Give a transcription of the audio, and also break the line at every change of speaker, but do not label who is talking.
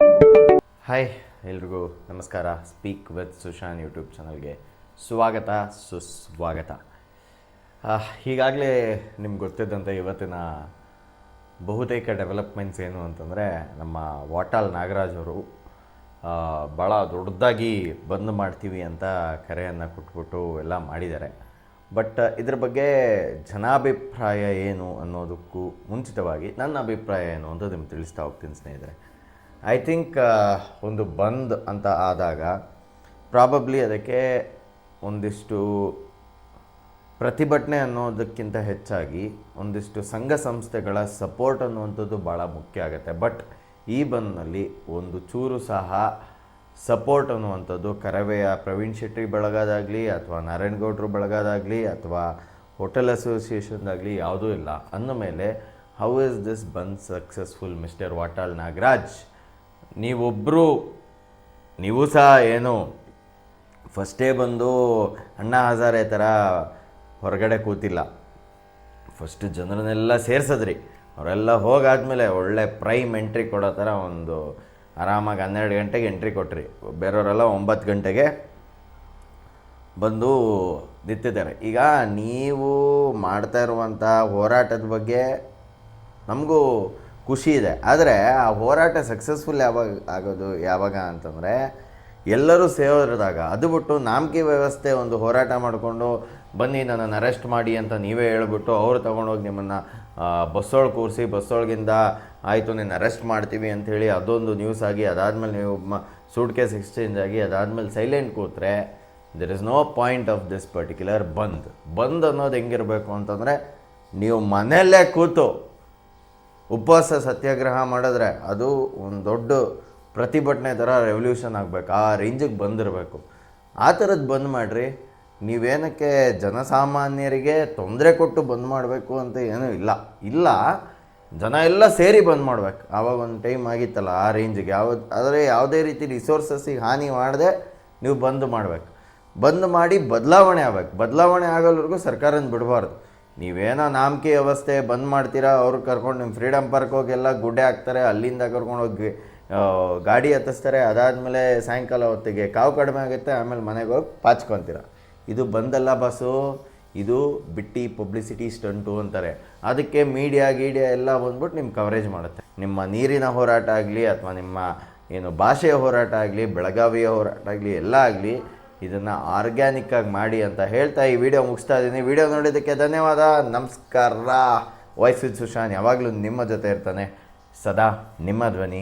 Hi ಎಲ್ರಿಗೂ ನಮಸ್ಕಾರ. Speak with Sushan YouTube ಚಾನಲ್ಗೆ ಸ್ವಾಗತ ಸುಸ್ವಾಗತ. ಈಗಾಗಲೇ ನಿಮ್ಗೆ ಗೊತ್ತಿದ್ದಂತೆ ಇವತ್ತಿನ ಬಹುತೇಕ ಡೆವಲಪ್ಮೆಂಟ್ಸ್ ಏನು ಅಂತಂದರೆ, ನಮ್ಮ ವಾಟಾಳ್ ನಾಗರಾಜ್ ಅವರು ಭಾಳ ದೊಡ್ಡದಾಗಿ ಬಂದ್ ಮಾಡ್ತೀವಿ ಅಂತ ಕರೆಯನ್ನು ಕೊಟ್ಬಿಟ್ಟು ಎಲ್ಲ ಮಾಡಿದ್ದಾರೆ. ಬಟ್ ಇದ್ರ ಬಗ್ಗೆ ಜನಾಭಿಪ್ರಾಯ ಏನು ಅನ್ನೋದಕ್ಕೂ ಮುಂಚಿತವಾಗಿ ನನ್ನ ಅಭಿಪ್ರಾಯ ಏನು ಅಂತ ನಿಮ್ಗೆ ತಿಳಿಸ್ತಾ ಹೋಗ್ತೀನಿ ಸ್ನೇಹಿತರೆ. ಐ ಥಿಂಕ್ ಒಂದು ಬಂದ್ ಅಂತ ಆದಾಗ ಪ್ರಾಬಬ್ಲಿ ಅದಕ್ಕೆ ಒಂದಿಷ್ಟು ಪ್ರತಿಭಟನೆ ಅನ್ನೋದಕ್ಕಿಂತ ಹೆಚ್ಚಾಗಿ ಒಂದಿಷ್ಟು ಸಂಘ ಸಂಸ್ಥೆಗಳ ಸಪೋರ್ಟ್ ಅನ್ನುವಂಥದ್ದು ಭಾಳ ಮುಖ್ಯ ಆಗುತ್ತೆ. ಬಟ್ ಈ ಬಂದ್ನಲ್ಲಿ ಒಂದು ಚೂರು ಸಹ ಸಪೋರ್ಟ್ ಅನ್ನುವಂಥದ್ದು ಕರವೆಯ ಪ್ರವೀಣ್ ಶೆಟ್ಟಿ ಬಳಗದಾಗಲಿ ಅಥವಾ ನಾರಾಯಣಗೌಡರು ಬಳಗದಾಗಲಿ ಅಥವಾ ಹೋಟೆಲ್ ಅಸೋಸಿಯೇಷನ್ದಾಗಲಿ ಯಾವುದೂ ಇಲ್ಲ. ಅಂದಮೇಲೆ ಹೌ ಇಸ್ ದಿಸ್ ಬಂದ್ ಸಕ್ಸಸ್ಫುಲ್ ಮಿಸ್ಟರ್ ವಾಟಾಳ್ ನಾಗರಾಜ್? ನೀವು ಸಹ ಏನು ಫಸ್ಟೇ ಬಂದು ಅಣ್ಣಾ ಹಜಾರೆ ಥರ ಹೊರಗಡೆ ಕೂತಿಲ್ಲ. ಫಸ್ಟ್ ಜನರನ್ನೆಲ್ಲ ಸೇರಿಸಿದ್ರಿ. ಅವರೆಲ್ಲ ಹೋಗಾದ್ಮೇಲೆ ಒಳ್ಳೆ ಪ್ರೈಮ್ ಎಂಟ್ರಿ ಕೊಡೋ ಥರ ಒಂದು ಆರಾಮಾಗಿ 12 ಗಂಟೆಗೆ ಎಂಟ್ರಿ ಕೊಟ್ರಿ. ಬೇರೆಯವರೆಲ್ಲ 9 ಗಂಟೆಗೆ ಬಂದು ನಿಂತಿದ್ದಾರೆ. ಈಗ ನೀವು ಮಾಡ್ತಾ ಇರುವಂಥ ಹೋರಾಟದ ಬಗ್ಗೆ ನಮಗೂ ಖುಷಿ ಇದೆ. ಆದರೆ ಆ ಹೋರಾಟ ಸಕ್ಸಸ್ಫುಲ್ ಯಾವಾಗ ಅಂತಂದರೆ ಎಲ್ಲರೂ ಸೇರಿದಾಗ. ಅದು ಬಿಟ್ಟು ನಾಮಕಿ ವ್ಯವಸ್ಥೆ ಒಂದು ಹೋರಾಟ ಮಾಡಿಕೊಂಡು ಬನ್ನಿ ನನ್ನನ್ನು ಅರೆಸ್ಟ್ ಮಾಡಿ ಅಂತ ನೀವೇ ಹೇಳ್ಬಿಟ್ಟು ಅವರು ತೊಗೊಂಡೋಗಿ ನಿಮ್ಮನ್ನು ಬಸ್ಸೊಳಗೆ ಕೂರಿಸಿ ಬಸ್ಸೊಳಗಿಂದ ಆಯಿತು ನಿನ್ನ ಅರೆಸ್ಟ್ ಮಾಡ್ತೀವಿ ಅಂಥೇಳಿ ಅದೊಂದು ನ್ಯೂಸ್ ಆಗಿ ಅದಾದಮೇಲೆ ನೀವು ಸೂಟ್ ಕೇಸ್ ಎಕ್ಸ್ಚೇಂಜ್ ಆಗಿ ಅದಾದಮೇಲೆ ಸೈಲೆಂಟ್ ಕೂತ್ರೆ there is no point of this particular bandh ಅನ್ನೋದು ಹೆಂಗಿರಬೇಕು ಅಂತಂದರೆ, ನೀವು ಮನೆಯಲ್ಲೇ ಕೂತು ಉಪವಾಸ ಸತ್ಯಾಗ್ರಹ ಮಾಡಿದ್ರೆ ಅದು ಒಂದು ದೊಡ್ಡ ಪ್ರತಿಭಟನೆ ಥರ ರೆವಲ್ಯೂಷನ್ ಆಗಬೇಕು. ಆ ರೇಂಜಿಗೆ ಬಂದಿರಬೇಕು. ಆ ಥರದ್ದು ಬಂದ್ ಮಾಡಿರಿ. ನೀವೇನಕ್ಕೆ ಜನಸಾಮಾನ್ಯರಿಗೆ ತೊಂದರೆ ಕೊಟ್ಟು ಬಂದ್ ಮಾಡಬೇಕು ಅಂತ ಏನೂ ಇಲ್ಲ. ಜನ ಎಲ್ಲ ಸೇರಿ ಬಂದ್ ಮಾಡ್ಬೇಕು. ಆವಾಗ ಒಂದು ಟೈಮ್ ಆಗಿತ್ತಲ್ಲ ಆ ರೇಂಜಿಗೆ. ಆದರೆ ಯಾವುದೇ ರೀತಿ ರಿಸೋರ್ಸಸ್ಸಿಗೆ ಹಾನಿ ಮಾಡದೆ ನೀವು ಬಂದ್ ಮಾಡಬೇಕು. ಬಂದ್ ಮಾಡಿ ಬದಲಾವಣೆ ಆಗಬೇಕು. ಬದಲಾವಣೆ ಆಗೋವರೆಗೂ ಸರ್ಕಾರನ ಬಿಡಬಾರ್ದು. ನೀವೇನೋ ನಾಮಕಿ ವ್ಯವಸ್ಥೆ ಬಂದ್ ಮಾಡ್ತೀರಾ, ಅವ್ರು ಕರ್ಕೊಂಡು ನಿಮ್ಮ ಫ್ರೀಡಮ್ ಪಾರ್ಕ್ ಹೋಗೆಲ್ಲ ಗುಡ್ಡೆ ಹಾಕ್ತಾರೆ, ಅಲ್ಲಿಂದ ಕರ್ಕೊಂಡು ಹೋಗಿ ಗಾಡಿ ಹತ್ತಿಸ್ತಾರೆ. ಅದಾದಮೇಲೆ ಸಾಯಂಕಾಲ ಹೊತ್ತಿಗೆ ಕಾವು ಕಡಿಮೆ ಆಗುತ್ತೆ, ಆಮೇಲೆ ಮನೆಗೆ ಹೋಗಿ ಪಾಚ್ಕೊತೀರ. ಇದು ಬಂದಲ್ಲ ಬಸ್ಸು, ಇದು ಬಿಟ್ಟು ಪಬ್ಲಿಸಿಟಿ ಸ್ಟಂಟು ಅಂತಾರೆ. ಅದಕ್ಕೆ ಮೀಡಿಯಾ ಎಲ್ಲ ಬಂದ್ಬಿಟ್ಟು ನಿಮ್ಮ ಕವರೇಜ್ ಮಾಡುತ್ತೆ. ನಿಮ್ಮ ನೀರಿನ ಹೋರಾಟ ಆಗಲಿ ಅಥವಾ ನಿಮ್ಮ ಏನು ಭಾಷೆಯ ಹೋರಾಟ ಆಗಲಿ, ಬೆಳಗಾವಿಯ ಹೋರಾಟ ಆಗಲಿ, ಎಲ್ಲ ಆಗಲಿ ಇದನ್ನು ಆರ್ಗ್ಯಾನಿಕ್ಕಾಗಿ ಮಾಡಿ ಅಂತ ಹೇಳ್ತಾ ಈ ವಿಡಿಯೋ ಮುಗಿಸ್ತಾ ಇದ್ದೀನಿ. ವಿಡಿಯೋ ನೋಡಿದ್ದಕ್ಕೆ ಧನ್ಯವಾದ. ನಮಸ್ಕಾರ. ವಾಯ್ಸ್ ವಿತ್ ಸುಶಾನ್ ಯಾವಾಗಲೂ ನಿಮ್ಮ ಜೊತೆ ಇರ್ತಾನೆ. ಸದಾ ನಿಮ್ಮ ಧ್ವನಿ.